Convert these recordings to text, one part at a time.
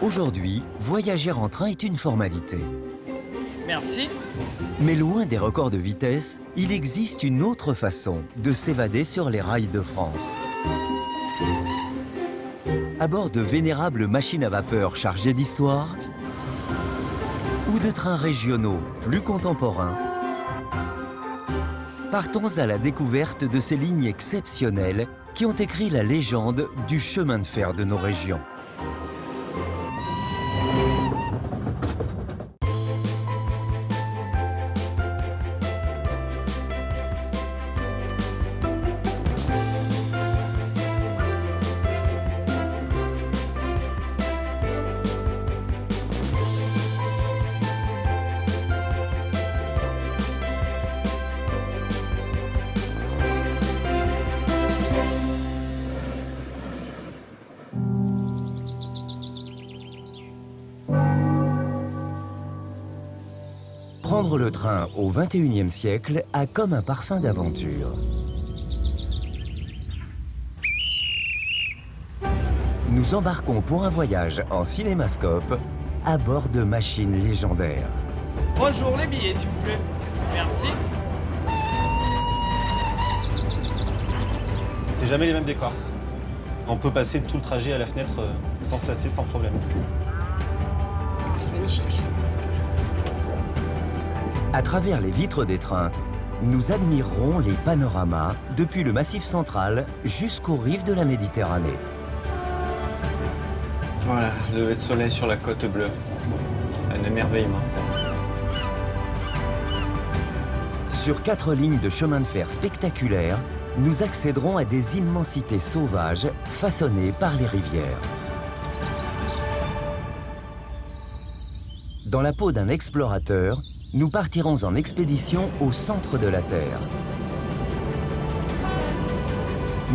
Aujourd'hui, voyager en train est une formalité. Merci. Mais loin des records de vitesse, il existe une autre façon de s'évader sur les rails de France. À bord de vénérables machines à vapeur chargées d'histoire ou de trains régionaux plus contemporains, partons à la découverte de ces lignes exceptionnelles qui ont écrit la légende du chemin de fer de nos régions. Prendre le train au XXIe siècle a comme un parfum d'aventure. Nous embarquons pour un voyage en cinémascope à bord de machines légendaires. Bonjour, les billets, s'il vous plaît. Merci. C'est jamais les mêmes décors. On peut passer tout le trajet à la fenêtre sans se lasser, sans problème. C'est magnifique. À travers les vitres des trains, nous admirerons les panoramas depuis le Massif central jusqu'aux rives de la Méditerranée. Voilà, le lever de soleil sur la côte bleue. Un émerveillement. Sur 4 lignes de chemin de fer spectaculaires, nous accéderons à des immensités sauvages façonnées par les rivières. Dans la peau d'un explorateur, nous partirons en expédition au centre de la Terre.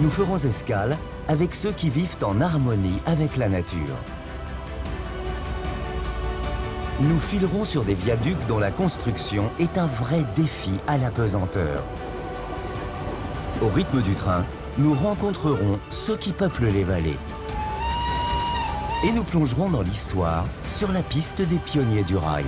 Nous ferons escale avec ceux qui vivent en harmonie avec la nature. Nous filerons sur des viaducs dont la construction est un vrai défi à la pesanteur. Au rythme du train, nous rencontrerons ceux qui peuplent les vallées. Et nous plongerons dans l'histoire sur la piste des pionniers du rail.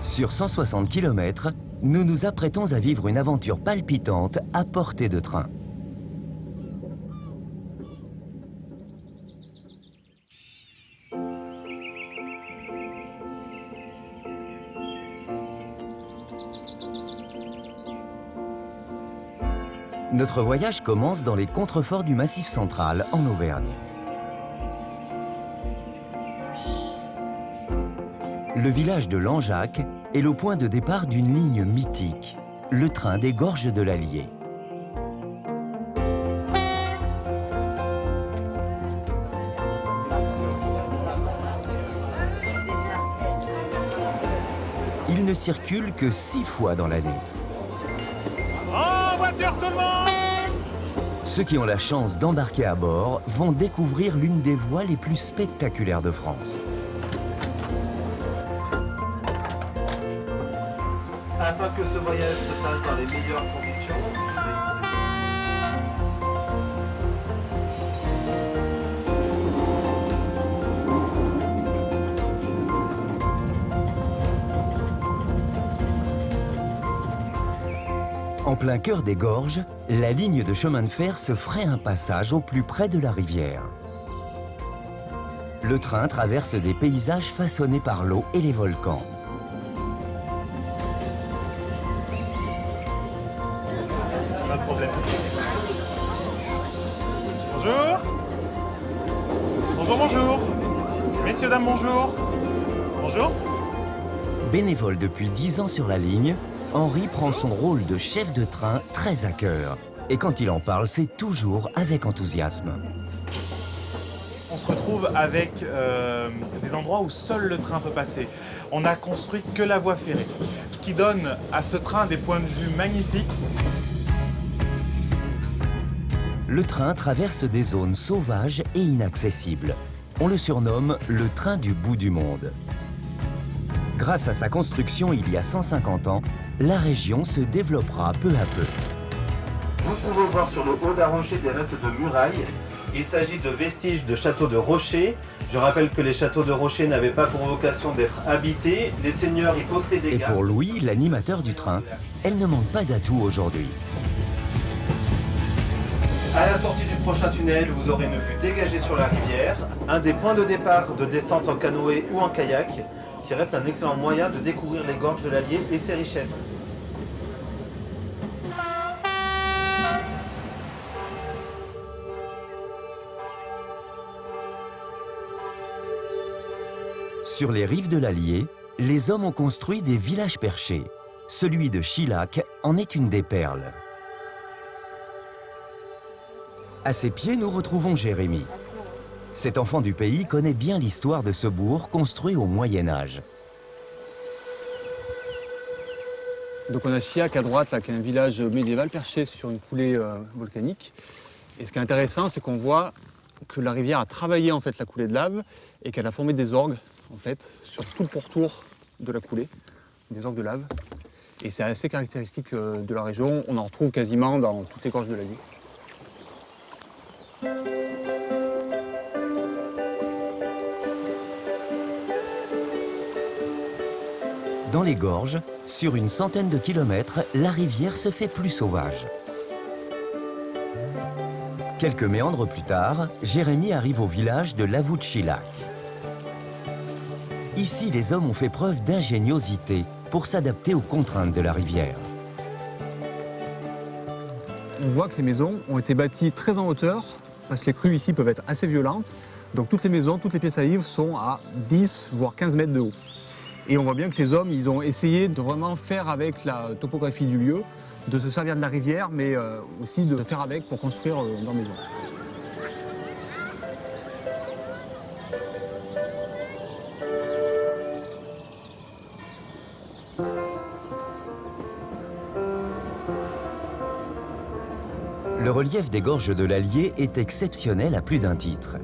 Sur 160 km, nous nous apprêtons à vivre une aventure palpitante à portée de train. Notre voyage commence dans les contreforts du Massif central en Auvergne. Le village de Langeac est le point de départ d'une ligne mythique, le train des gorges de l'Allier. Il ne circule que 6 fois dans l'année. En voiture, tout le monde! Ceux qui ont la chance d'embarquer à bord vont découvrir l'une des voies les plus spectaculaires de France. Afin que ce voyage se passe dans les meilleures conditions, En plein cœur des gorges, la ligne de chemin de fer se ferait un passage au plus près de la rivière. Le train traverse des paysages façonnés par l'eau et les volcans. pas de problème. Bonjour. Bonjour, bonjour. Messieurs, dames, bonjour. Bonjour. Bénévole depuis 10 ans sur la ligne, Henri prend son rôle de chef de train très à cœur. Et quand il en parle, c'est toujours avec enthousiasme. On se retrouve avec des endroits où seul le train peut passer. On n'a construit que la voie ferrée, ce qui donne à ce train des points de vue magnifiques. Le train traverse des zones sauvages et inaccessibles. On le surnomme le train du bout du monde. Grâce à sa construction il y a 150 ans, la région se développera peu à peu. Vous pouvez voir sur le haut d'un rocher des restes de murailles. Il s'agit de vestiges de châteaux de rochers. Je rappelle que les châteaux de rochers n'avaient pas pour vocation d'être habités. Les seigneurs y postaient des Et gardes. pour Louis, l'animateur du train, elle ne manque pas d'atouts aujourd'hui. À la sortie du prochain tunnel, vous aurez une vue dégagée sur la rivière, un des points de départ de descente en canoë ou en kayak, qui reste un excellent moyen de découvrir les gorges de l'Allier et ses richesses. Sur les rives de l'Allier, les hommes ont construit des villages perchés. Celui de Chilac en est une des perles. À ses pieds, nous retrouvons Jérémy. Cet enfant du pays connaît bien l'histoire de ce bourg construit au Moyen Âge. Donc on a Chilac à droite, là, qui est un village médiéval perché sur une coulée volcanique. Et ce qui est intéressant, c'est qu'on voit que la rivière a travaillé en fait la coulée de lave et qu'elle a formé des orgues en fait sur tout le pourtour de la coulée, des orgues de lave. Et c'est assez caractéristique de la région. On en retrouve quasiment dans toutes les gorges de l'Allier. Dans les gorges, sur une centaine de kilomètres, la rivière se fait plus sauvage. Quelques méandres plus tard, Jérémy arrive au village de Lavouchilac. Ici, les hommes ont fait preuve d'ingéniosité pour s'adapter aux contraintes de la rivière. On voit que les maisons ont été bâties très en hauteur, parce que les crues ici peuvent être assez violentes. Donc toutes les maisons, toutes les pièces à vivre sont à 10 voire 15 mètres de haut. Et on voit bien que les hommes, ils ont essayé de vraiment faire avec la topographie du lieu, de se servir de la rivière, mais aussi de faire avec pour construire leur maison. Le relief des gorges de l'Allier est exceptionnel à plus d'un titre.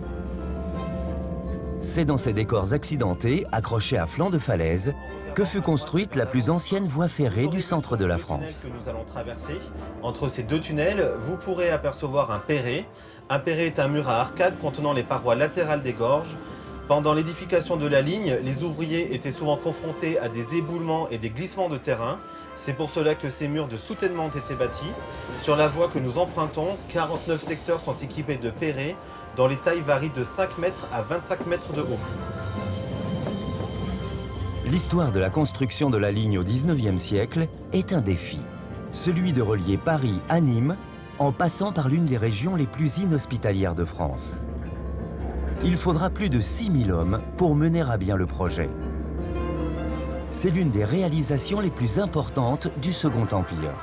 C'est dans ces décors accidentés, accrochés à flanc de falaise, que fut construite la plus ancienne voie ferrée du centre de la France. Que nous allons traverser. Entre ces deux tunnels, vous pourrez apercevoir un perret. Un perret est un mur à arcades contenant les parois latérales des gorges. Pendant l'édification de la ligne, les ouvriers étaient souvent confrontés à des éboulements et des glissements de terrain. C'est pour cela que ces murs de soutènement ont été bâtis. Sur la voie que nous empruntons, 49 secteurs sont équipés de perrets, dont les tailles varient de 5 mètres à 25 mètres de haut. L'histoire de la construction de la ligne au XIXe siècle est un défi. Celui de relier Paris à Nîmes en passant par l'une des régions les plus inhospitalières de France. Il faudra plus de 6000 hommes pour mener à bien le projet. C'est l'une des réalisations les plus importantes du Second Empire.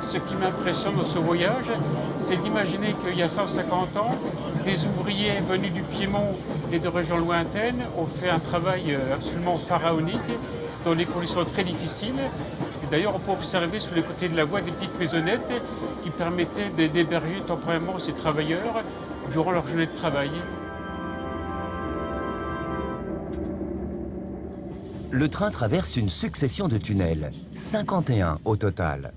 Ce qui m'impressionne dans ce voyage, c'est d'imaginer qu'il y a 150 ans, des ouvriers venus du Piémont et de régions lointaines ont fait un travail absolument pharaonique dans des conditions très difficiles. D'ailleurs, on peut observer sur les côtés de la voie des petites maisonnettes qui permettaient d'héberger temporairement ces travailleurs durant leur journée de travail. Le train traverse une succession de tunnels, 51 au total.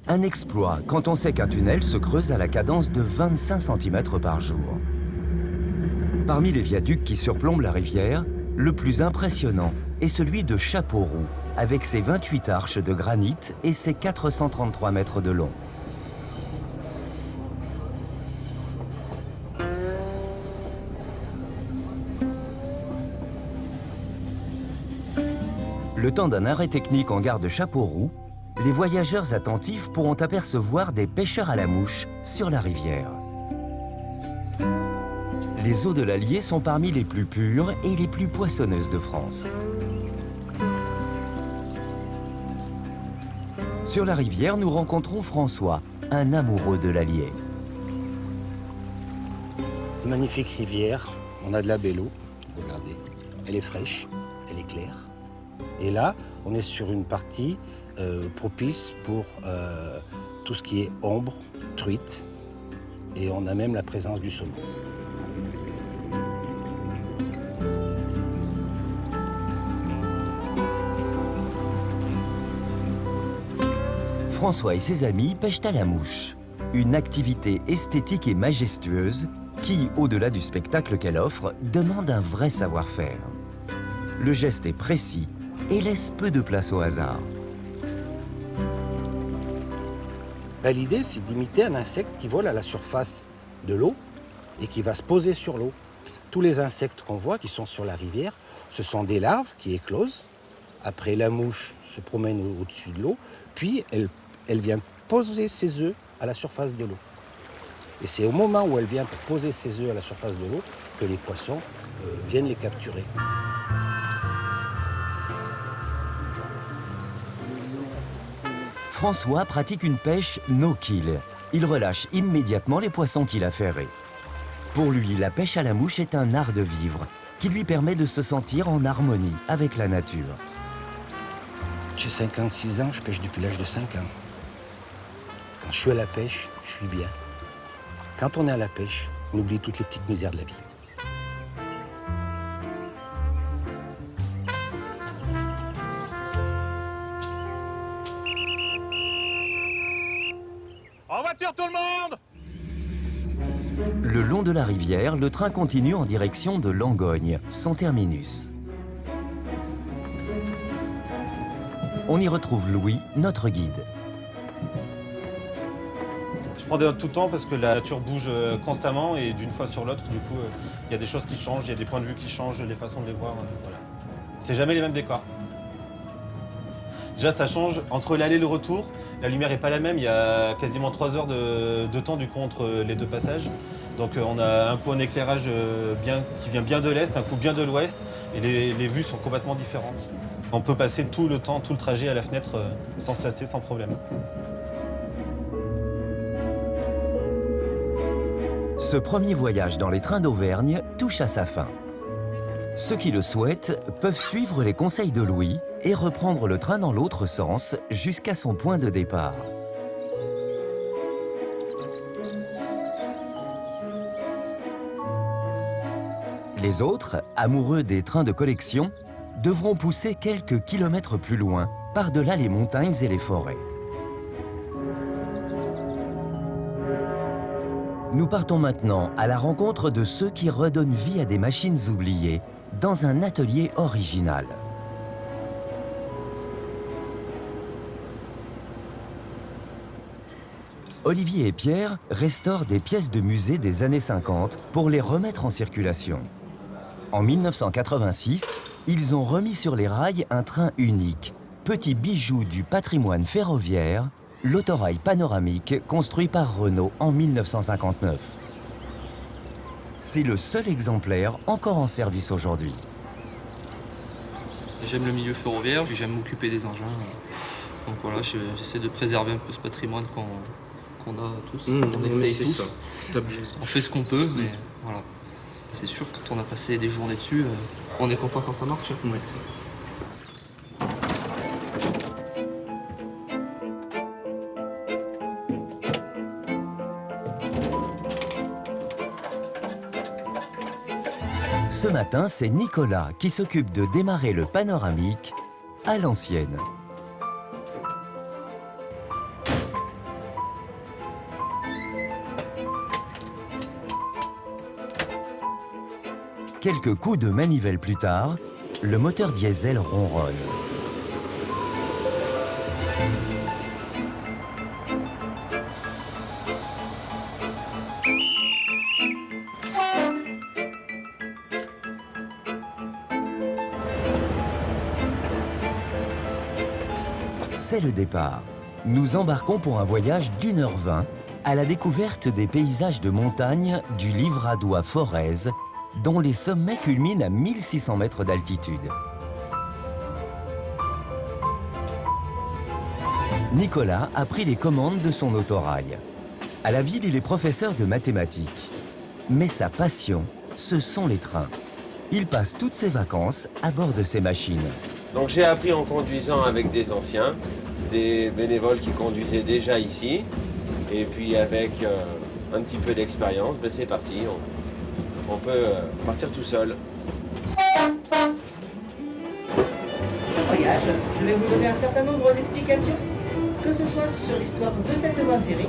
Un exploit quand on sait qu'un tunnel se creuse à la cadence de 25 cm par jour. Parmi les viaducs qui surplombent la rivière, le plus impressionnant est celui de Chapeauroux, avec ses 28 arches de granit et ses 433 mètres de long. Le temps d'un arrêt technique en gare de Chapeauroux, les voyageurs attentifs pourront apercevoir des pêcheurs à la mouche sur la rivière. Les eaux de l'Allier sont parmi les plus pures et les plus poissonneuses de France. Sur la rivière, nous rencontrons François, un amoureux de l'Allier. Magnifique rivière, on a de la belle eau, regardez, elle est fraîche, elle est claire. Et là, on est sur une partie propice pour tout ce qui est ombre, truite, et on a même la présence du saumon. François et ses amis pêchent à la mouche. Une activité esthétique et majestueuse qui, au-delà du spectacle qu'elle offre, demande un vrai savoir-faire. Le geste est précis et laisse peu de place au hasard. L'idée, c'est d'imiter un insecte qui vole à la surface de l'eau et qui va se poser sur l'eau. Tous les insectes qu'on voit qui sont sur la rivière, ce sont des larves qui éclosent. Après, la mouche se promène au-dessus de l'eau, puis elle vient poser ses œufs à la surface de l'eau. Et c'est au moment où elle vient pour poser ses œufs à la surface de l'eau que les poissons viennent les capturer. François pratique une pêche no-kill. Il relâche immédiatement les poissons qu'il a ferrés. Pour lui, la pêche à la mouche est un art de vivre qui lui permet de se sentir en harmonie avec la nature. J'ai 56 ans, je pêche depuis l'âge de 5 ans. Quand je suis à la pêche, je suis bien. Quand on est à la pêche, on oublie toutes les petites misères de la vie. En voiture tout le monde! Le long de la rivière, le train continue en direction de Langogne, son terminus. On y retrouve Louis, notre guide. Je prends tout le temps parce que la nature bouge constamment et d'une fois sur l'autre, du coup, il y a des choses qui changent, il y a des points de vue qui changent, les façons de les voir. Voilà. C'est jamais les mêmes décors. Déjà, ça change entre l'aller et le retour. La lumière n'est pas la même. Il y a quasiment 3 heures de temps du coup entre les deux passages. Donc on a un coup un éclairage qui vient bien de l'est, un coup bien de l'ouest, et les vues sont complètement différentes. On peut passer tout le trajet à la fenêtre sans se lasser, sans problème. Ce premier voyage dans les trains d'Auvergne touche à sa fin. Ceux qui le souhaitent peuvent suivre les conseils de Louis et reprendre le train dans l'autre sens jusqu'à son point de départ. Les autres, amoureux des trains de collection, devront pousser quelques kilomètres plus loin, par-delà les montagnes et les forêts. Nous partons maintenant à la rencontre de ceux qui redonnent vie à des machines oubliées dans un atelier original. Olivier et Pierre restaurent des pièces de musée des années 50 pour les remettre en circulation. En 1986, ils ont remis sur les rails un train unique, petit bijou du patrimoine ferroviaire, l'autorail panoramique construit par Renault en 1959. C'est le seul exemplaire encore en service aujourd'hui. J'aime le milieu ferroviaire, j'aime m'occuper des engins. Donc voilà, j'essaie de préserver un peu ce patrimoine qu'on a tous, on essaye tous. On fait ce qu'on peut, mais voilà. C'est sûr que quand on a passé des journées dessus, on est content quand ça marche. Ouais. Ce matin, c'est Nicolas qui s'occupe de démarrer le panoramique à l'ancienne. Quelques coups de manivelle plus tard, le moteur diesel ronronne. C'est le départ. Nous embarquons pour un voyage d'1h20 à la découverte des paysages de montagne du Livradois Forez, dont les sommets culminent à 1600 mètres d'altitude. Nicolas a pris les commandes de son autorail. À la ville, il est professeur de mathématiques. Mais sa passion, ce sont les trains. Il passe toutes ses vacances à bord de ces machines. Donc j'ai appris en conduisant avec des anciens, des bénévoles qui conduisaient déjà ici. Et puis avec un petit peu d'expérience, ben c'est parti. On peut partir tout seul. Voyage, je vais vous donner un certain nombre d'explications. que ce soit sur l'histoire de cette voie ferrée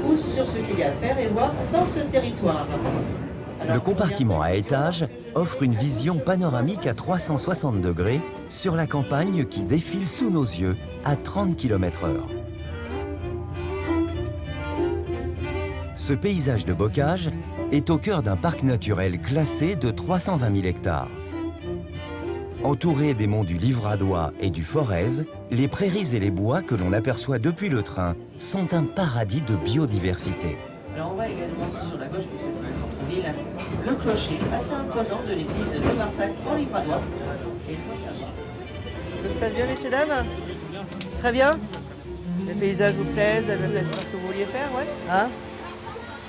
ou sur ce qu'il y a à faire et voir dans ce territoire. Le compartiment à étage offre une vision panoramique à 360 degrés sur la campagne qui défile sous nos yeux à 30 km/h. Ce paysage de bocage est au cœur d'un parc naturel classé de 320 000 hectares. Entourés des monts du Livradois et du Forez, les prairies et les bois que l'on aperçoit depuis le train sont un paradis de biodiversité. Alors on voit également sur la gauche, puisque c'est le centre-ville, le clocher assez imposant de l'église de Marsac en Livradois. Ça se passe bien, messieurs, dames? Très bien. Les paysages vous plaisent, vous avez fait ce que vous vouliez faire, ouais? Hein?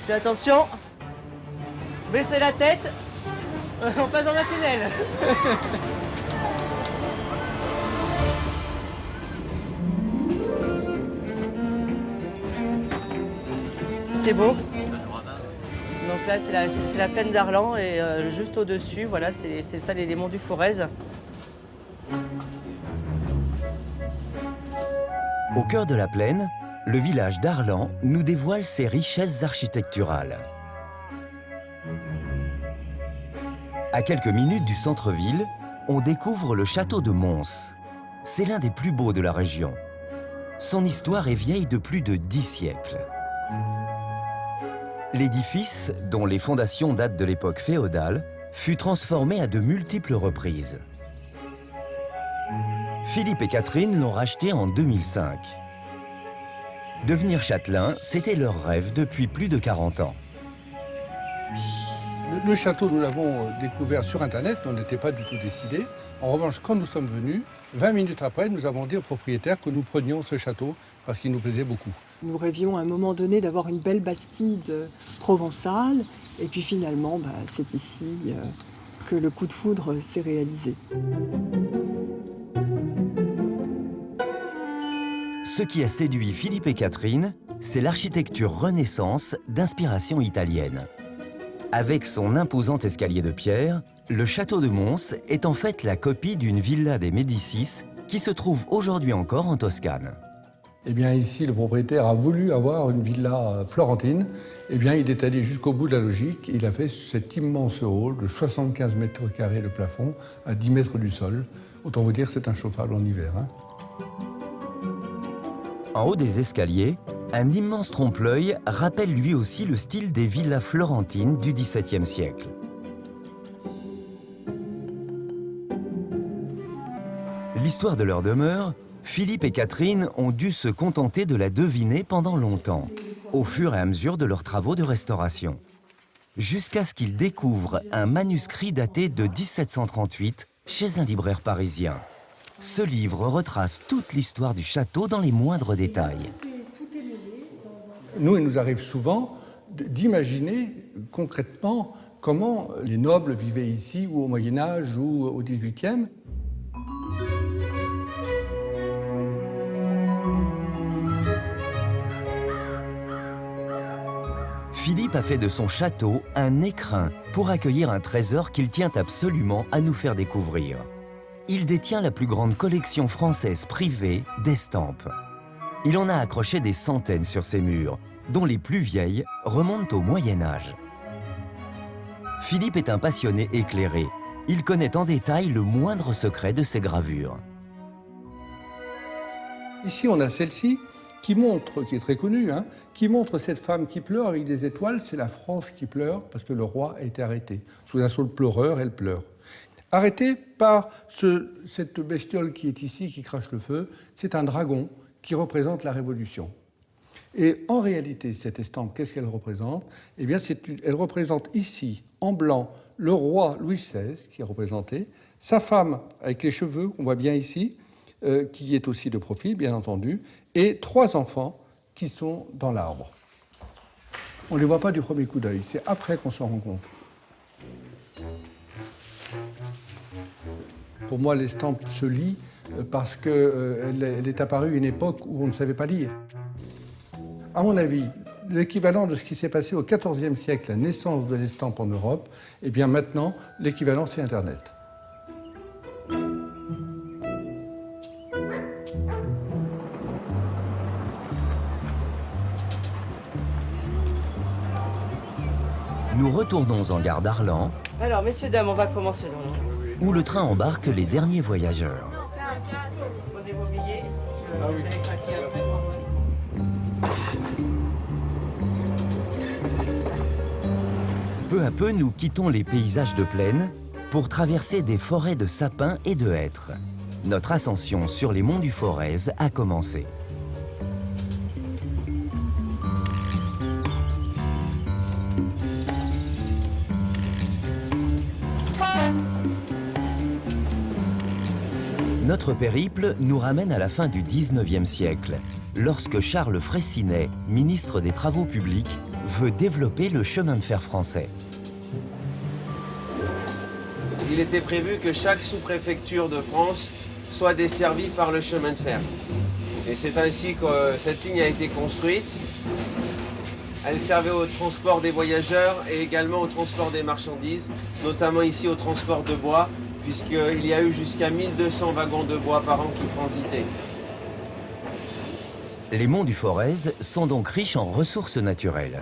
Faites attention, baissez la tête, on passe dans un tunnel. C'est beau. Donc là, c'est la plaine d'Arlan et juste au-dessus, voilà, c'est ça, les monts du Forez. Au cœur de la plaine, le village d'Arlan nous dévoile ses richesses architecturales. À quelques minutes du centre-ville, on découvre le château de Mons. C'est l'un des plus beaux de la région. Son histoire est vieille de plus de 10 siècles. L'édifice, dont les fondations datent de l'époque féodale, fut transformé à de multiples reprises. Philippe et Catherine l'ont racheté en 2005. Devenir châtelain, c'était leur rêve depuis plus de 40 ans. Le château, nous l'avons découvert sur Internet, on n'était pas du tout décidé. En revanche, quand nous sommes venus, 20 minutes après, nous avons dit au propriétaire que nous prenions ce château parce qu'il nous plaisait beaucoup. Nous rêvions à un moment donné d'avoir une belle bastide provençale. Et puis finalement, c'est ici que le coup de foudre s'est réalisé. Ce qui a séduit Philippe et Catherine, c'est l'architecture Renaissance d'inspiration italienne. Avec son imposant escalier de pierre, le château de Mons est en fait la copie d'une villa des Médicis qui se trouve aujourd'hui encore en Toscane. Eh bien ici, le propriétaire a voulu avoir une villa florentine. Eh bien, il est allé jusqu'au bout de la logique. Il a fait cet immense hall de 75 mètres carrés de plafond à 10 mètres du sol. Autant vous dire que c'est inchauffable en hiver. En haut des escaliers, un immense trompe-l'œil rappelle lui aussi le style des villas florentines du XVIIe siècle. L'histoire de leur demeure, Philippe et Catherine ont dû se contenter de la deviner pendant longtemps, au fur et à mesure de leurs travaux de restauration. Jusqu'à ce qu'ils découvrent un manuscrit daté de 1738 chez un libraire parisien. Ce livre retrace toute l'histoire du château dans les moindres détails. Nous, il nous arrive souvent d'imaginer concrètement comment les nobles vivaient ici, ou au Moyen-Âge, ou au XVIIIe. Philippe a fait de son château un écrin pour accueillir un trésor qu'il tient absolument à nous faire découvrir. Il détient la plus grande collection française privée d'estampes. Il en a accroché des centaines sur ses murs, dont les plus vieilles remontent au Moyen-Âge. Philippe est un passionné éclairé. Il connaît en détail le moindre secret de ses gravures. Ici, on a celle-ci qui montre, qui est très connue, qui montre cette femme qui pleure avec des étoiles. C'est la France qui pleure parce que le roi a été arrêté. Sous un saule pleureur, elle pleure. Arrêtée par cette bestiole qui est ici, qui crache le feu. C'est un dragon qui représente la Révolution. Et en réalité, cette estampe, qu'est-ce qu'elle représente? Eh bien, elle représente ici, en blanc, le roi Louis XVI, qui est représenté, sa femme avec les cheveux, qu'on voit bien ici, qui est aussi de profil, bien entendu, et 3 enfants qui sont dans l'arbre. On ne les voit pas du premier coup d'œil, c'est après qu'on s'en rend compte. Pour moi, l'estampe se lit parce qu'elle est apparue à une époque où on ne savait pas lire. À mon avis, l'équivalent de ce qui s'est passé au XIVe siècle, la naissance de l'estampe en Europe, eh bien maintenant, l'équivalent, c'est Internet. nous retournons en gare d'Arlan, Alors, messieurs, dames, on va commencer dans l'ordre. où le train embarque les derniers voyageurs. Prenez vos billets. Vous allez craquer après. Peu à peu, nous quittons les paysages de plaine pour traverser des forêts de sapins et de hêtres. Notre ascension sur les monts du Forez a commencé. Notre périple nous ramène à la fin du 19e siècle, lorsque Charles Freycinet, ministre des Travaux publics, veut développer le chemin de fer français. Il était prévu que chaque sous-préfecture de France soit desservie par le chemin de fer. Et c'est ainsi que cette ligne a été construite. Elle servait au transport des voyageurs et également au transport des marchandises, notamment ici au transport de bois, puisqu'il y a eu jusqu'à 1200 wagons de bois par an qui transitaient. Les monts du Forez sont donc riches en ressources naturelles.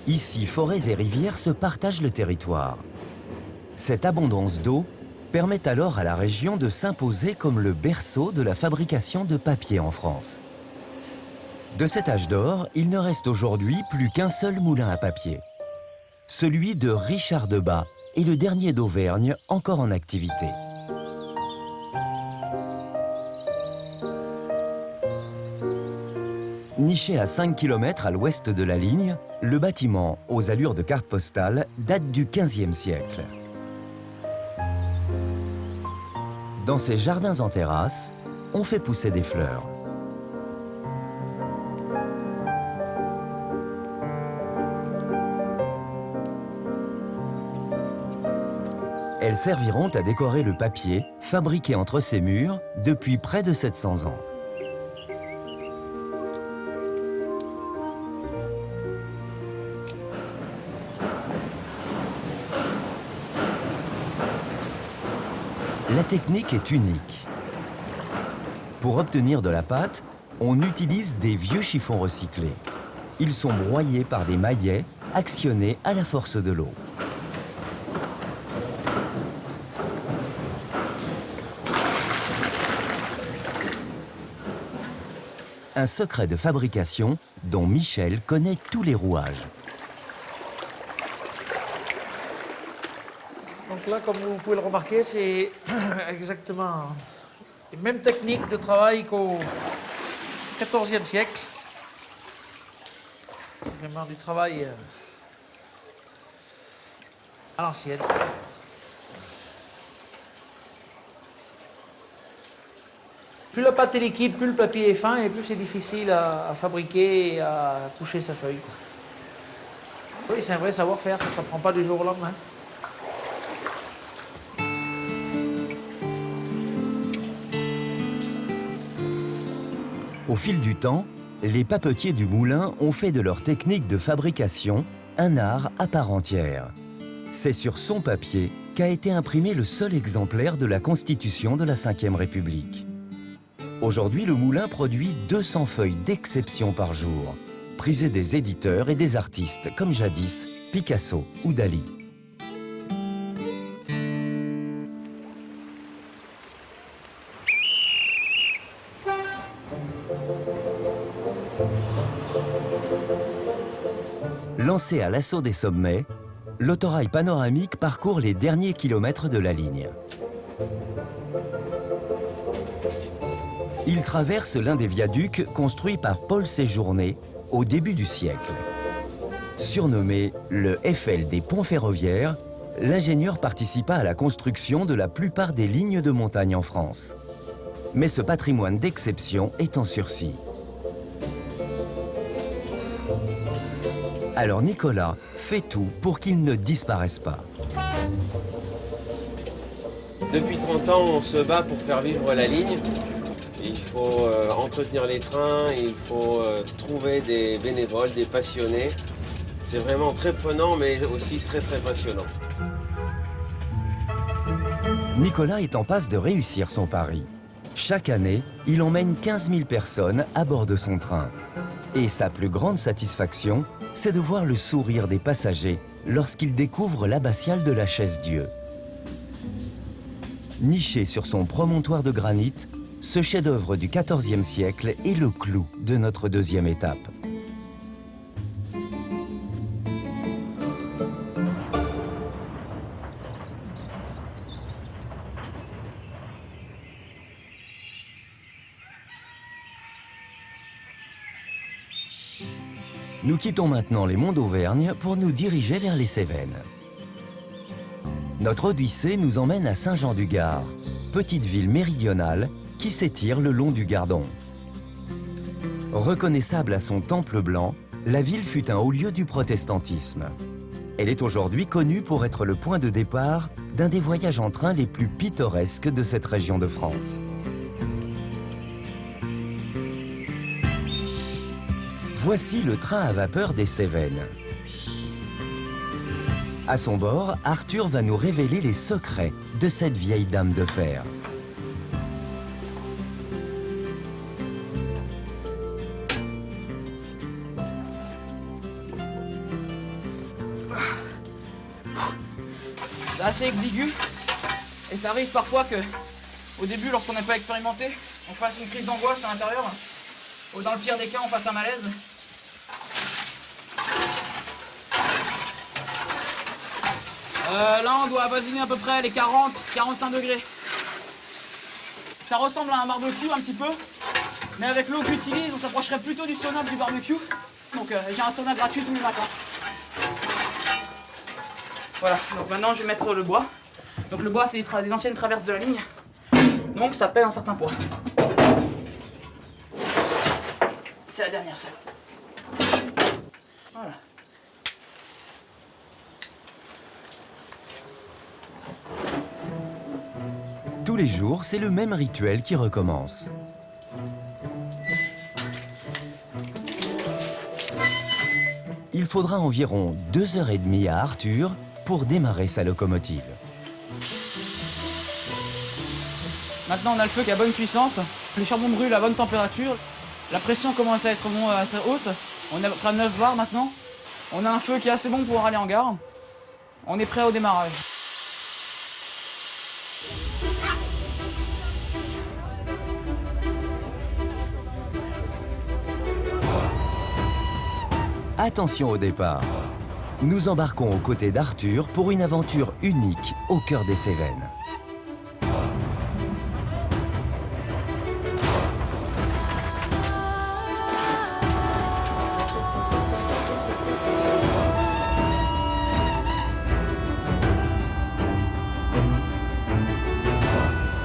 Ici, forêts et rivières se partagent le territoire. Cette abondance d'eau permet alors à la région de s'imposer comme le berceau de la fabrication de papier en France. De cet âge d'or, il ne reste aujourd'hui plus qu'un seul moulin à papier. Celui de Richard Debat est le dernier d'Auvergne encore en activité. Niché à 5 km à l'ouest de la ligne, le bâtiment, aux allures de carte postale, date du XVe siècle. Dans ces jardins en terrasse, on fait pousser des fleurs. Elles serviront à décorer le papier fabriqué entre ces murs depuis près de 700 ans. La technique est unique. Pour obtenir de la pâte, on utilise des vieux chiffons recyclés. Ils sont broyés par des maillets actionnés à la force de l'eau. Un secret de fabrication dont Michel connaît tous les rouages. Donc là, comme vous pouvez le remarquer, c'est exactement les mêmes techniques de travail qu'au XIVe siècle. Vraiment du travail à l'ancienne. Plus la pâte est liquide, plus le papier est fin et plus c'est difficile à fabriquer et à coucher sa feuille. Oui, c'est un vrai savoir-faire, ça ne prend pas du jour au lendemain. Au fil du temps, les papetiers du moulin ont fait de leur technique de fabrication un art à part entière. C'est sur son papier qu'a été imprimé le seul exemplaire de la Constitution de la Ve République. Aujourd'hui, le moulin produit 200 feuilles d'exception par jour, prisées des éditeurs et des artistes comme jadis Picasso ou Dali. Lancé à l'assaut des sommets, l'autorail panoramique parcourt les derniers kilomètres de la ligne. Il traverse l'un des viaducs construits par Paul Séjourné au début du siècle. Surnommé le Eiffel des ponts ferroviaires, l'ingénieur participa à la construction de la plupart des lignes de montagne en France. Mais ce patrimoine d'exception est en sursis. Alors Nicolas fait tout pour qu'il ne disparaisse pas. Depuis 30 ans, on se bat pour faire vivre la ligne. Il faut entretenir les trains, il faut trouver des bénévoles, des passionnés. C'est vraiment très prenant, mais aussi très passionnant. Nicolas est en passe de réussir son pari. Chaque année, il emmène 15 000 personnes à bord de son train. Et sa plus grande satisfaction, c'est de voir le sourire des passagers lorsqu'il découvre l'abbatiale de la Chaise-Dieu. Niché sur son promontoire de granit, ce chef-d'œuvre du XIVe siècle est le clou de notre deuxième étape. Nous quittons maintenant les monts d'Auvergne pour nous diriger vers les Cévennes. Notre odyssée nous emmène à Saint-Jean-du-Gard, petite ville méridionale qui s'étire le long du Gardon. Reconnaissable à son temple blanc, la ville fut un haut lieu du protestantisme. Elle est aujourd'hui connue pour être le point de départ d'un des voyages en train les plus pittoresques de cette région de France. Voici le train à vapeur des Cévennes. À son bord, Arthur va nous révéler les secrets de cette vieille dame de fer. C'est assez exigu et ça arrive parfois que, au début, lorsqu'on n'est pas expérimenté, on fasse une crise d'angoisse à l'intérieur, ou dans le pire des cas, on fasse un malaise. Là, on doit avoisiner à peu près les 40-45 degrés. Ça ressemble à un barbecue un petit peu, mais avec l'eau que j'utilise, on s'approcherait plutôt du sauna que du barbecue. Donc j'ai un sauna gratuit tous les matins. Voilà, donc maintenant je vais mettre le bois. Donc le bois, c'est des anciennes traverses de la ligne, donc ça pèse un certain poids. C'est la dernière seule. Voilà. Tous les jours, c'est le même rituel qui recommence. Il faudra environ 2h30 à Arthur pour démarrer sa locomotive. Maintenant, on a le feu qui a bonne puissance, les charbons brûlent à bonne température, la pression commence à être haute, on est à peu près à 9 bars maintenant. On a un feu qui est assez bon pour pouvoir aller en gare. On est prêt au démarrage. Attention au départ. Nous embarquons aux côtés d'Arthur pour une aventure unique au cœur des Cévennes.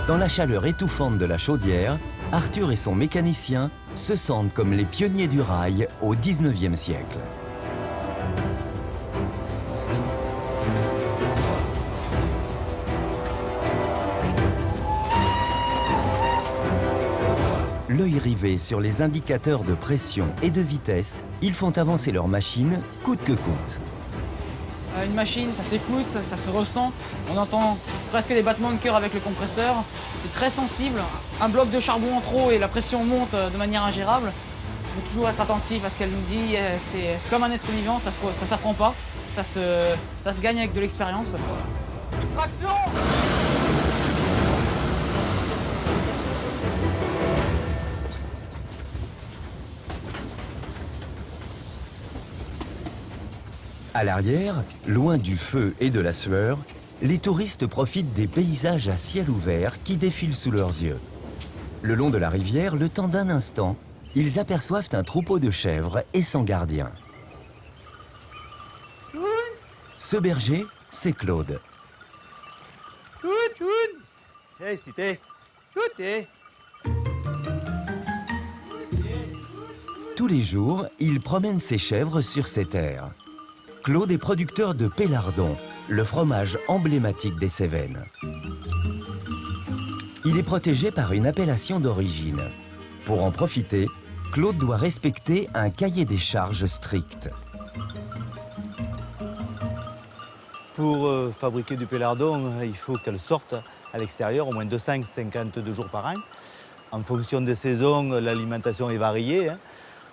Dans la chaleur étouffante de la chaudière, Arthur et son mécanicien se sentent comme les pionniers du rail au XIXe siècle. L'œil rivé sur les indicateurs de pression et de vitesse, ils font avancer leur machine coûte que coûte. Une machine, ça s'écoute, ça se ressent. On entend presque des battements de cœur avec le compresseur. C'est très sensible. Un bloc de charbon en trop et la pression monte de manière ingérable. Il faut toujours être attentif à ce qu'elle nous dit. C'est comme un être vivant, ça s'apprend pas. Ça se gagne avec de l'expérience. Extraction! À l'arrière, loin du feu et de la sueur, les touristes profitent des paysages à ciel ouvert qui défilent sous leurs yeux. Le long de la rivière, le temps d'un instant, ils aperçoivent un troupeau de chèvres et son gardien. Ce berger, c'est Claude. Tous les jours, il promène ses chèvres sur ses terres. Claude est producteur de Pélardon, le fromage emblématique des Cévennes. Il est protégé par une appellation d'origine. Pour en profiter, Claude doit respecter un cahier des charges strict. Pour fabriquer du Pélardon, il faut qu'elle sorte à l'extérieur au moins 252 jours par an. En fonction des saisons, l'alimentation est variée.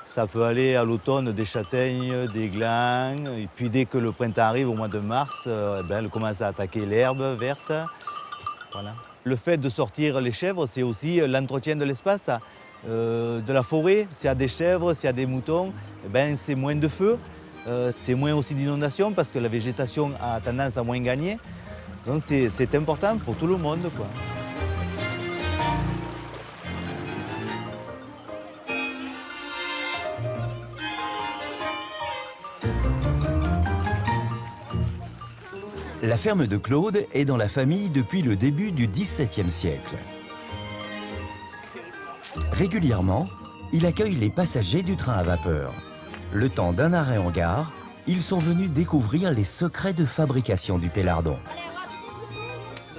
Ça peut aller à l'automne des châtaignes, des glands, et puis dès que le printemps arrive, au mois de mars, elle commence à attaquer l'herbe verte. Voilà. Le fait de sortir les chèvres, c'est aussi l'entretien de l'espace, de la forêt. S'il y a des chèvres, s'il y a des moutons, c'est moins de feu, c'est moins aussi d'inondations parce que la végétation a tendance à moins gagner. Donc c'est important pour tout le monde, quoi. La ferme de Claude est dans la famille depuis le début du XVIIe siècle. Régulièrement, il accueille les passagers du train à vapeur. Le temps d'un arrêt en gare, ils sont venus découvrir les secrets de fabrication du pélardon.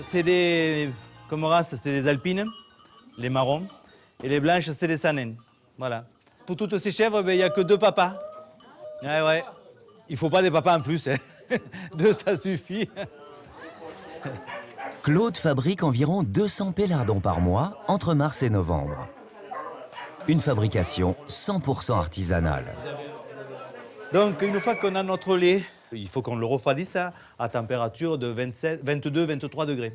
C'est des, comme race, c'est des alpines, les marrons, et les blanches, c'est des sanennes. Voilà. Pour toutes ces chèvres, il n'y a que 2 papas. Ouais. Il ne faut pas des papas en plus, hein. 2, ça suffit. Claude fabrique environ 200 pélardons par mois entre mars et novembre. Une fabrication 100% artisanale. Donc, une fois qu'on a notre lait, il faut qu'on le refroidisse à température de 22-23 degrés.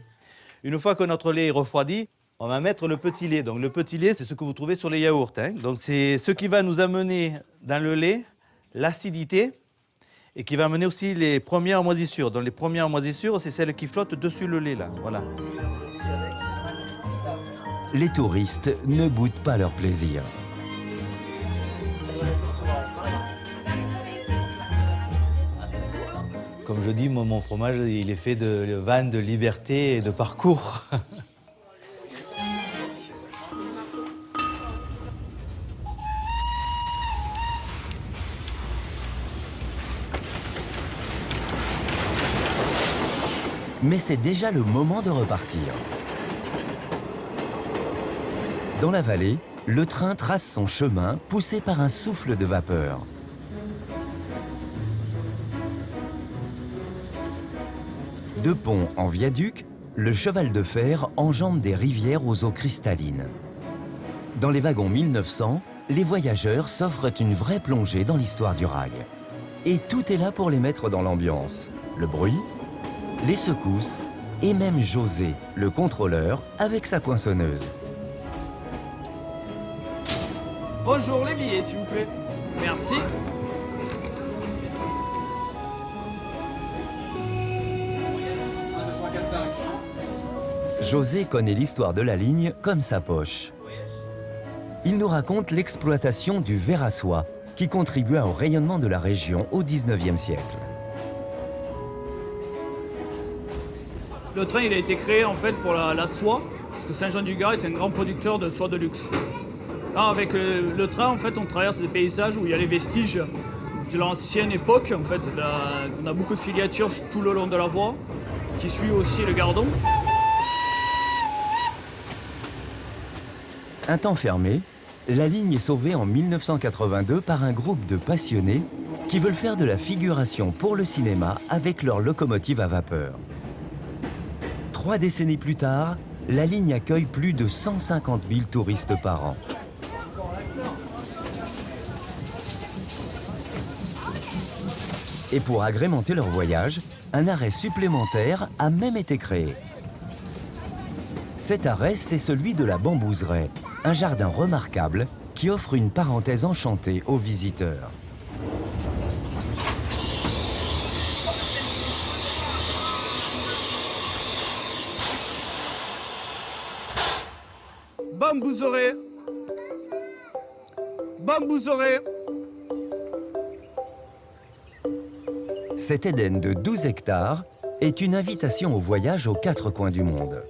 Une fois que notre lait est refroidi, on va mettre le petit lait. Donc, le petit lait, c'est ce que vous trouvez sur les yaourts, hein. Donc, c'est ce qui va nous amener dans le lait l'acidité et qui va amener aussi les premières moisissures. Donc, les premières moisissures, c'est celles qui flottent dessus le lait, là. Voilà. Les touristes ne boudent pas leur plaisir. Comme je dis, mon fromage, il est fait de vannes, de liberté et de parcours. Mais c'est déjà le moment de repartir. Dans la vallée, le train trace son chemin poussé par un souffle de vapeur. De pont en viaduc, le cheval de fer enjambe des rivières aux eaux cristallines. Dans les wagons 1900, les voyageurs s'offrent une vraie plongée dans l'histoire du rail. Et tout est là pour les mettre dans l'ambiance. Le bruit, les secousses et même José, le contrôleur, avec sa poinçonneuse. Bonjour, les billets, s'il vous plaît. Merci. José connaît l'histoire de la ligne comme sa poche. Il nous raconte l'exploitation du ver à soie qui contribua au rayonnement de la région au XIXe siècle. Le train, il a été créé en fait pour la soie, parce que Saint-Jean-du-Gard est un grand producteur de soie de luxe. Là, avec le train, en fait, on traverse des paysages où il y a les vestiges de l'ancienne époque. En fait, on a beaucoup de filiatures tout le long de la voie, qui suit aussi le Gardon. Un temps fermé, la ligne est sauvée en 1982 par un groupe de passionnés qui veulent faire de la figuration pour le cinéma avec leur locomotive à vapeur. 3 décennies plus tard, la ligne accueille plus de 150 000 touristes par an. Et pour agrémenter leur voyage, un arrêt supplémentaire a même été créé. Cet arrêt, c'est celui de la Bambouseraie, un jardin remarquable qui offre une parenthèse enchantée aux visiteurs. Bambouseraie. Bambouseraie. Cet Éden de 12 hectares est une invitation au voyage aux 4 coins du monde.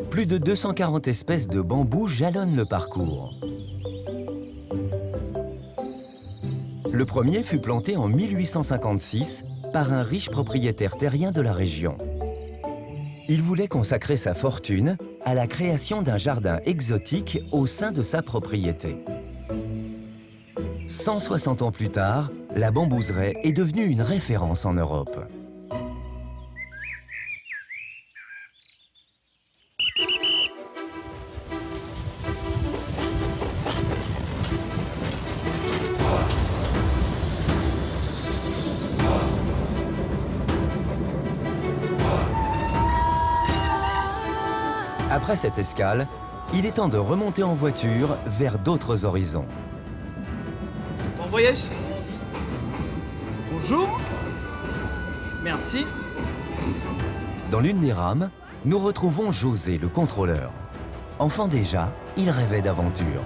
Plus de 240 espèces de bambous jalonnent le parcours. Le premier fut planté en 1856 par un riche propriétaire terrien de la région. Il voulait consacrer sa fortune à la création d'un jardin exotique au sein de sa propriété. 160 ans plus tard, la Bambouseraie est devenue une référence en Europe. Après cette escale, il est temps de remonter en voiture vers d'autres horizons. Bon voyage. Bonjour. Merci. Dans l'une des rames, nous retrouvons José, le contrôleur. Enfant déjà, il rêvait d'aventure.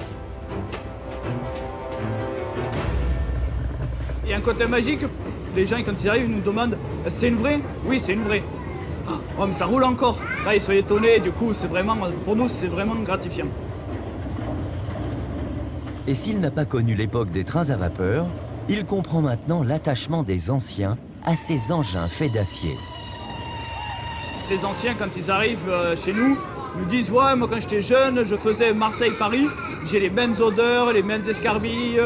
Il y a un côté magique. Les gens, quand ils arrivent, ils nous demandent « C'est une vraie ?» Oui, c'est une vraie. « Oh, mais ça roule encore !» Là, ils sont étonnés. Du coup, c'est vraiment, pour nous, c'est vraiment gratifiant. Et s'il n'a pas connu l'époque des trains à vapeur, il comprend maintenant l'attachement des anciens à ces engins faits d'acier. Les anciens, quand ils arrivent chez nous, nous disent « Ouais, moi, quand j'étais jeune, je faisais Marseille-Paris. J'ai les mêmes odeurs, les mêmes escarbilles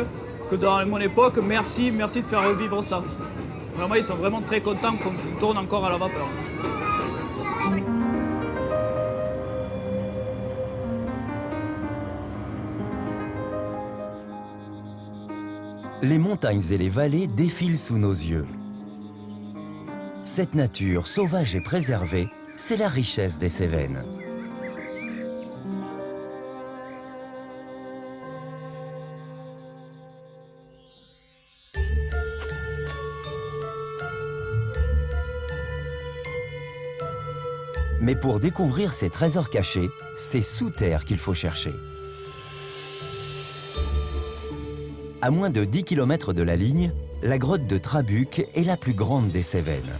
que dans mon époque. Merci de faire revivre ça. » Vraiment, ils sont vraiment très contents qu'on tourne encore à la vapeur. Les montagnes et les vallées défilent sous nos yeux. Cette nature sauvage et préservée, c'est la richesse des Cévennes. Mais pour découvrir ces trésors cachés, c'est sous terre qu'il faut chercher. À moins de 10 km de la ligne, la grotte de Trabuc est la plus grande des Cévennes.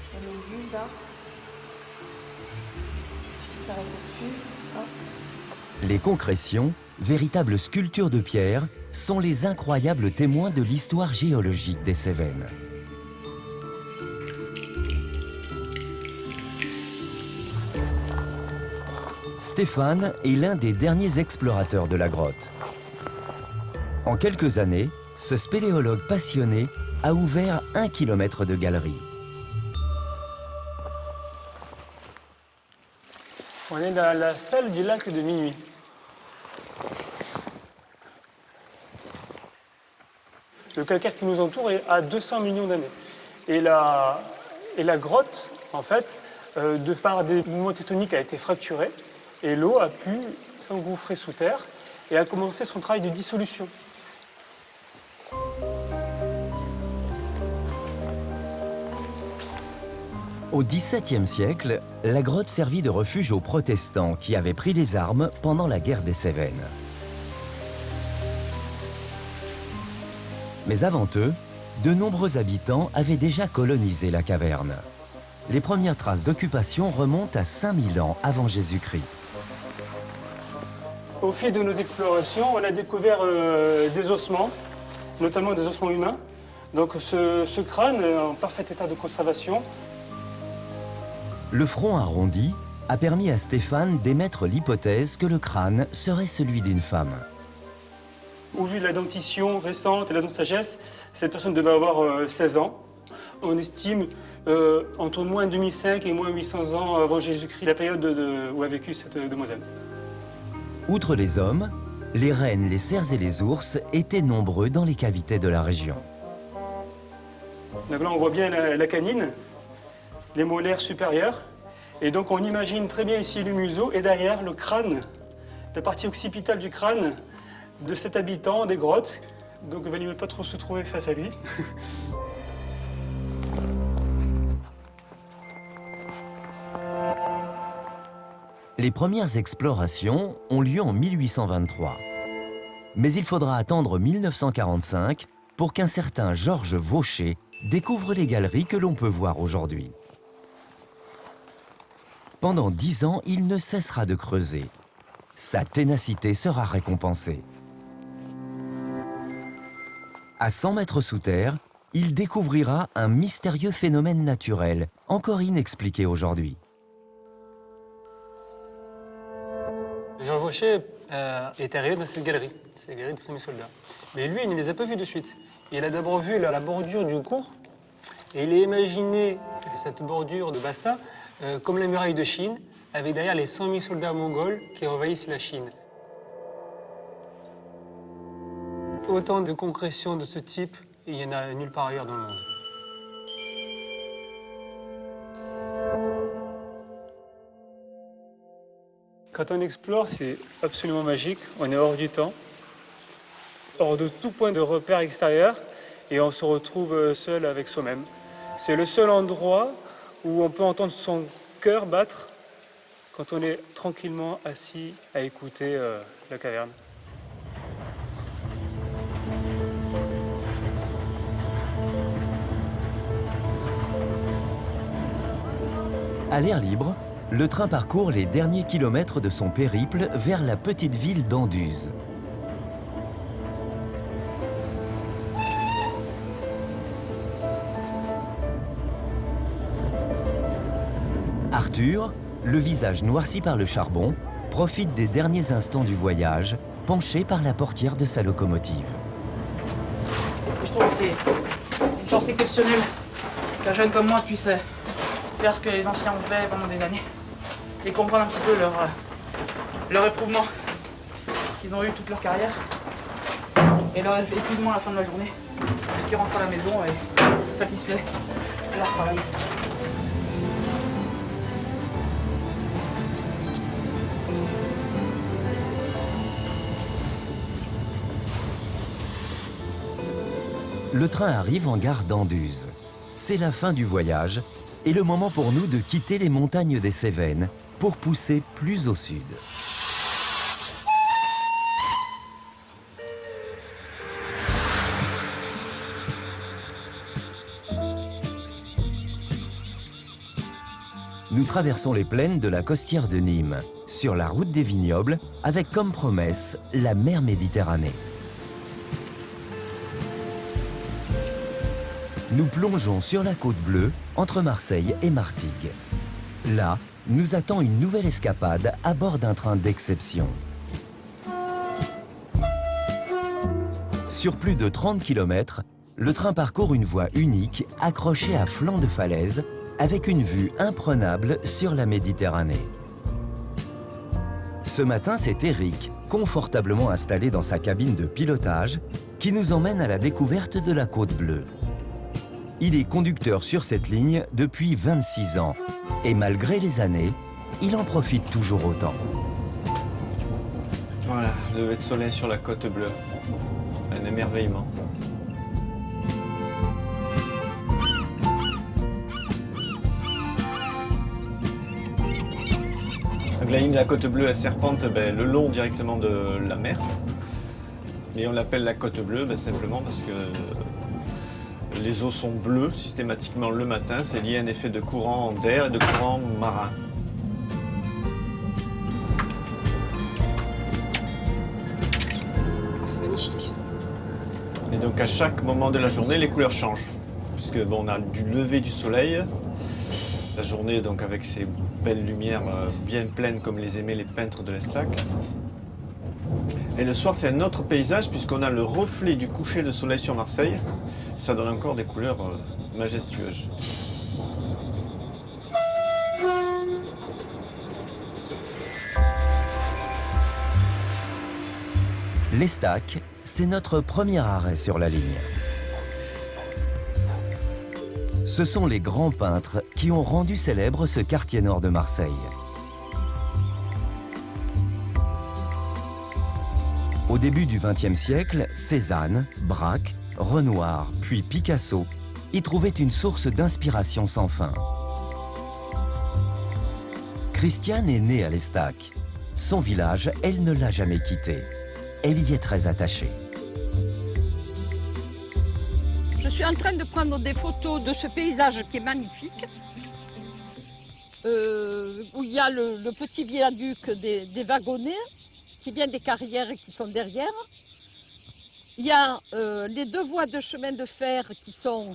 Les concrétions, véritables sculptures de pierre, sont les incroyables témoins de l'histoire géologique des Cévennes. Stéphane est l'un des derniers explorateurs de la grotte. En quelques années, ce spéléologue passionné a ouvert 1 kilomètre de galerie. On est dans la salle du lac de minuit. Le calcaire qui nous entoure a 200 millions d'années. Et la grotte, en fait, de par des mouvements tectoniques, a été fracturée et l'eau a pu s'engouffrer sous terre et a commencé son travail de dissolution. Au XVIIe siècle, la grotte servit de refuge aux protestants qui avaient pris les armes pendant la guerre des Cévennes. Mais avant eux, de nombreux habitants avaient déjà colonisé la caverne. Les premières traces d'occupation remontent à 5000 ans avant Jésus-Christ. Au fil de nos explorations, on a découvert des ossements, notamment des ossements humains. Donc ce crâne est en parfait état de conservation. Le front arrondi a permis à Stéphane d'émettre l'hypothèse que le crâne serait celui d'une femme. Au vu de la dentition récente et la dent de sagesse, cette personne devait avoir 16 ans. On estime entre moins 2005 et moins 800 ans avant Jésus-Christ, la période où a vécu cette demoiselle. Outre les hommes, les rennes, les cerfs et les ours étaient nombreux dans les cavités de la région. Donc là, on voit bien la canine, les molaires supérieurs. Et donc, on imagine très bien ici le museau et derrière le crâne, la partie occipitale du crâne de cet habitant des grottes. Donc, il ne valait pas trop se trouver face à lui. Les premières explorations ont lieu en 1823. Mais il faudra attendre 1945 pour qu'un certain Georges Vaucher découvre les galeries que l'on peut voir aujourd'hui. Pendant 10 ans, il ne cessera de creuser. Sa ténacité sera récompensée. À 100 mètres sous terre, il découvrira un mystérieux phénomène naturel, encore inexpliqué aujourd'hui. Jean Vaucher est arrivé dans cette galerie, c'est la galerie de semi-soldats. Mais lui, il ne les a pas vus de suite. Il a d'abord vu la bordure du cours, et il a imaginé cette bordure de bassin comme la muraille de Chine, avec derrière les 100 000 soldats mongols qui envahissent la Chine. Autant de concrétions de ce type, il n'y en a nulle part ailleurs dans le monde. Quand on explore, c'est absolument magique. On est hors du temps, hors de tout point de repère extérieur, et on se retrouve seul avec soi-même. C'est le seul endroit où on peut entendre son cœur battre quand on est tranquillement assis à écouter la caverne. À l'air libre, le train parcourt les derniers kilomètres de son périple vers la petite ville d'Anduze. Arthur, le visage noirci par le charbon, profite des derniers instants du voyage, penché par la portière de sa locomotive. Je trouve que c'est une chance exceptionnelle qu'un jeune comme moi puisse faire ce que les anciens ont fait pendant des années et comprendre un petit peu leur éprouvement qu'ils ont eu toute leur carrière et leur épuisement à la fin de la journée, parce qu'ils rentrent à la maison et satisfaits de leur travail. Le train arrive en gare d'Anduze. C'est la fin du voyage et le moment pour nous de quitter les montagnes des Cévennes pour pousser plus au sud. Nous traversons les plaines de la costière de Nîmes, sur la route des vignobles, avec comme promesse la mer Méditerranée. Nous plongeons sur la côte bleue, entre Marseille et Martigues. Là, nous attend une nouvelle escapade à bord d'un train d'exception. Sur plus de 30 km, le train parcourt une voie unique accrochée à flanc de falaise avec une vue imprenable sur la Méditerranée. Ce matin, c'est Eric, confortablement installé dans sa cabine de pilotage, qui nous emmène à la découverte de la côte bleue. Il est conducteur sur cette ligne depuis 26 ans. Et malgré les années, il en profite toujours autant. Voilà, lever de soleil sur la côte bleue. Un émerveillement. Donc la ligne de la côte bleue, elle serpente le long directement de la mer. Et on l'appelle la côte bleue simplement parce que les eaux sont bleues systématiquement le matin. C'est lié à un effet de courant d'air et de courant marin. C'est magnifique. Et donc à chaque moment de la journée, les couleurs changent. Puisque on a du lever du soleil. La journée donc avec ses belles lumières bien pleines comme les aimaient les peintres de l'Estaque. Et le soir, c'est un autre paysage puisqu'on a le reflet du coucher de soleil sur Marseille. Ça donne encore des couleurs majestueuses. L'Estaque, c'est notre premier arrêt sur la ligne. Ce sont les grands peintres qui ont rendu célèbre ce quartier nord de Marseille. Au début du XXe siècle, Cézanne, Braque, Renoir, puis Picasso y trouvaient une source d'inspiration sans fin. Christiane est née à l'Estaque. Son village, elle ne l'a jamais quitté. Elle y est très attachée. Je suis en train de prendre des photos de ce paysage qui est magnifique, où il y a le petit viaduc des wagonnets qui vient des carrières qui sont derrière. Il y a les deux voies de chemin de fer qui sont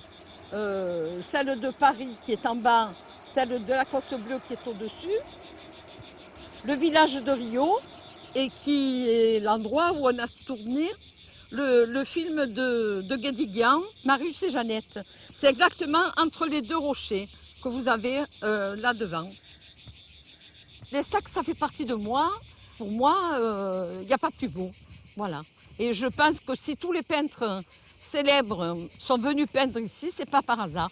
celle de Paris qui est en bas, celle de la Côte Bleue qui est au-dessus, le village de Rio, et qui est l'endroit où on a tourné le film de Guédiguian, Marius et Jeannette. C'est exactement entre les deux rochers que vous avez là devant. L'Estaque, ça fait partie de moi. Pour moi, il n'y a pas plus beau. Voilà. Et je pense que si tous les peintres célèbres sont venus peindre ici, c'est pas par hasard.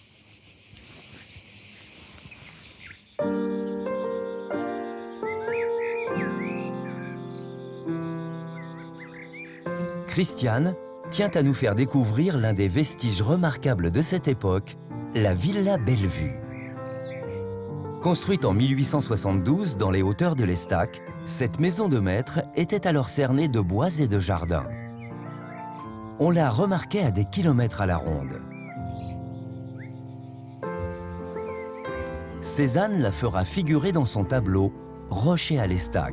Christiane tient à nous faire découvrir l'un des vestiges remarquables de cette époque, la Villa Bellevue. Construite en 1872 dans les hauteurs de l'Estac, cette maison de maître était alors cernée de bois et de jardins. On la remarquait à des kilomètres à la ronde. Cézanne la fera figurer dans son tableau « Rocher à l'Estac ».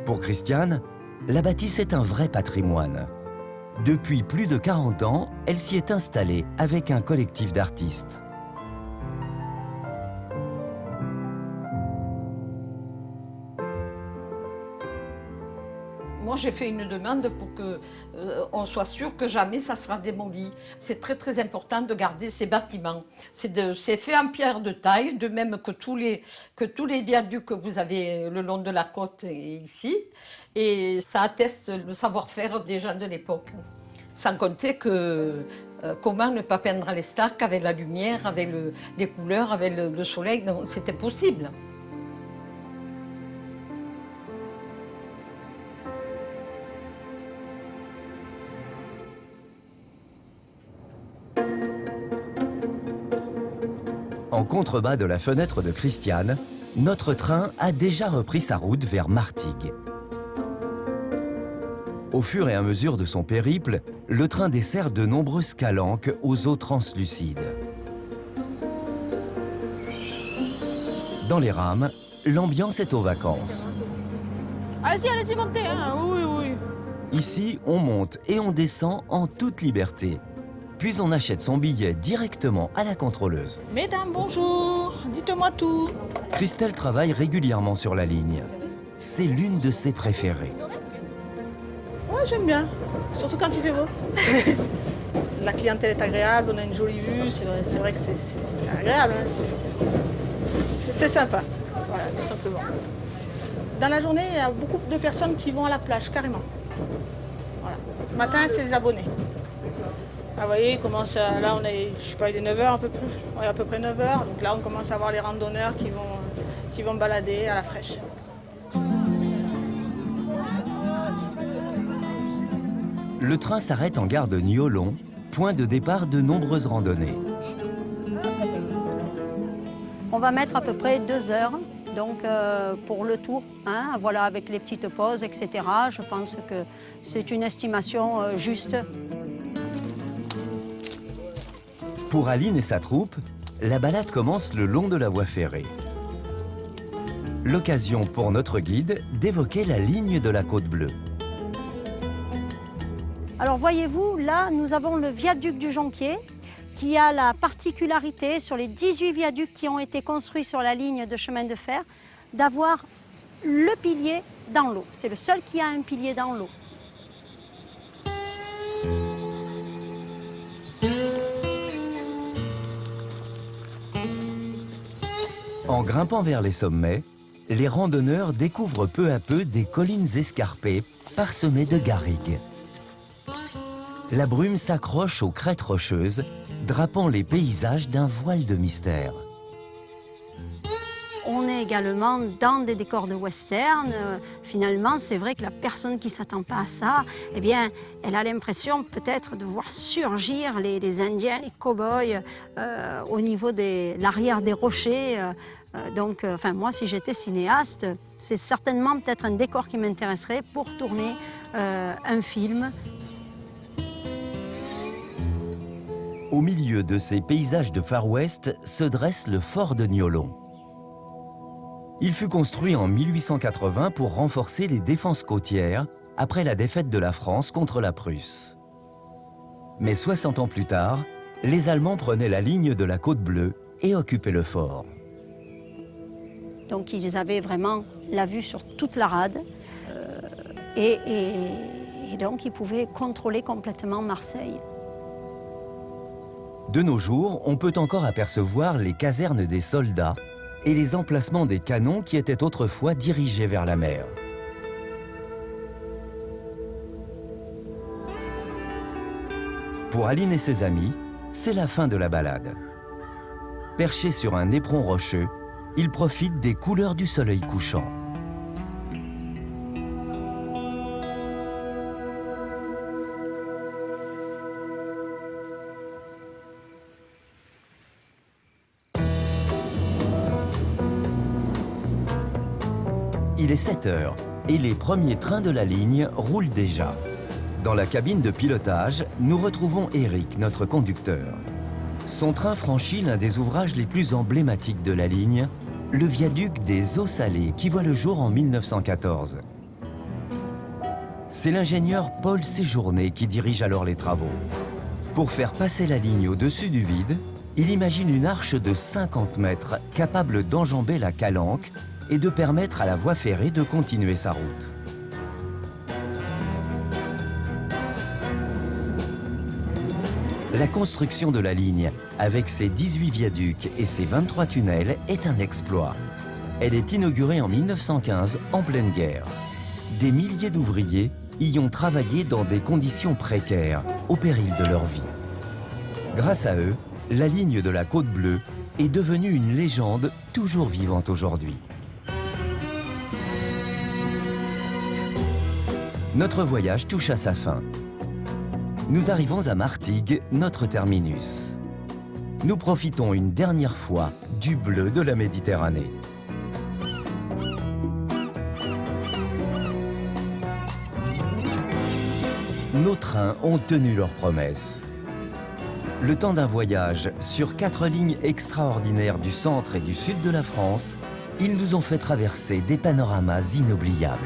Pour Christiane, la bâtisse est un vrai patrimoine. Depuis plus de 40 ans, elle s'y est installée avec un collectif d'artistes. Moi, j'ai fait une demande pour qu'on soit sûr que jamais ça sera démoli. C'est très très important de garder ces bâtiments. C'est fait en pierre de taille, de même que tous les viaducs que vous avez le long de la côte et ici. Et ça atteste le savoir-faire des gens de l'époque. Sans compter que comment ne pas peindre l'Estac avec la lumière, avec les couleurs, avec le soleil, c'était possible. En contrebas de la fenêtre de Christiane, notre train a déjà repris sa route vers Martigues. Au fur et à mesure de son périple, le train dessert de nombreuses calanques aux eaux translucides. Dans les rames, l'ambiance est aux vacances. Allez-y, allez-y, montez, hein. Oui, oui. Ici, on monte et on descend en toute liberté. Puis on achète son billet directement à la contrôleuse. Mesdames, bonjour. Dites-moi tout. Christelle travaille régulièrement sur la ligne. C'est l'une de ses préférées. Ouais, j'aime bien. Surtout quand il fait beau. La clientèle est agréable, on a une jolie vue. C'est vrai que c'est agréable. Hein. C'est sympa. Voilà, tout simplement. Dans la journée, il y a beaucoup de personnes qui vont à la plage, carrément. Voilà. Le matin, c'est les abonnés. Ah, vous voyez, là, on est, je sais pas, il est 9h à peu près. Ouais, à peu près 9h. Donc là, on commence à voir les randonneurs qui vont balader à la fraîche. Le train s'arrête en gare de Niolon, point de départ de nombreuses randonnées. On va mettre à peu près 2 heures donc, pour le tour, hein, voilà, avec les petites pauses, etc. Je pense que c'est une estimation juste. Pour Aline et sa troupe, la balade commence le long de la voie ferrée. L'occasion pour notre guide d'évoquer la ligne de la Côte Bleue. Alors voyez-vous, là, nous avons le viaduc du Jonquier qui a la particularité, sur les 18 viaducs qui ont été construits sur la ligne de chemin de fer, d'avoir le pilier dans l'eau. C'est le seul qui a un pilier dans l'eau. En grimpant vers les sommets, les randonneurs découvrent peu à peu des collines escarpées parsemées de garrigues. La brume s'accroche aux crêtes rocheuses, drapant les paysages d'un voile de mystère. On est également dans des décors de western. Finalement, c'est vrai que la personne qui ne s'attend pas à ça, eh bien, elle a l'impression peut-être de voir surgir les Indiens, les cow-boys, au niveau de l'arrière des rochers. Donc, moi, si j'étais cinéaste, c'est certainement peut-être un décor qui m'intéresserait pour tourner un film. Au milieu de ces paysages de Far West se dresse le fort de Niolon. Il fut construit en 1880 pour renforcer les défenses côtières après la défaite de la France contre la Prusse. Mais 60 ans plus tard, les Allemands prenaient la ligne de la Côte Bleue et occupaient le fort. Donc ils avaient vraiment la vue sur toute la rade et donc ils pouvaient contrôler complètement Marseille. De nos jours, on peut encore apercevoir les casernes des soldats et les emplacements des canons qui étaient autrefois dirigés vers la mer. Pour Aline et ses amis, c'est la fin de la balade. Perchés sur un éperon rocheux, ils profitent des couleurs du soleil couchant. Il est 7 heures et les premiers trains de la ligne roulent déjà. Dans la cabine de pilotage, nous retrouvons Eric, notre conducteur. Son train franchit l'un des ouvrages les plus emblématiques de la ligne, le viaduc des Eaux Salées, qui voit le jour en 1914. C'est l'ingénieur Paul Séjourné qui dirige alors les travaux. Pour faire passer la ligne au-dessus du vide, il imagine une arche de 50 mètres capable d'enjamber la Calanque et de permettre à la voie ferrée de continuer sa route. La construction de la ligne, avec ses 18 viaducs et ses 23 tunnels, est un exploit. Elle est inaugurée en 1915, en pleine guerre. Des milliers d'ouvriers y ont travaillé dans des conditions précaires, au péril de leur vie. Grâce à eux, la ligne de la Côte Bleue est devenue une légende toujours vivante aujourd'hui. Notre voyage touche à sa fin. Nous arrivons à Martigues, notre terminus. Nous profitons une dernière fois du bleu de la Méditerranée. Nos trains ont tenu leurs promesses. Le temps d'un voyage sur 4 lignes extraordinaires du centre et du sud de la France, ils nous ont fait traverser des panoramas inoubliables.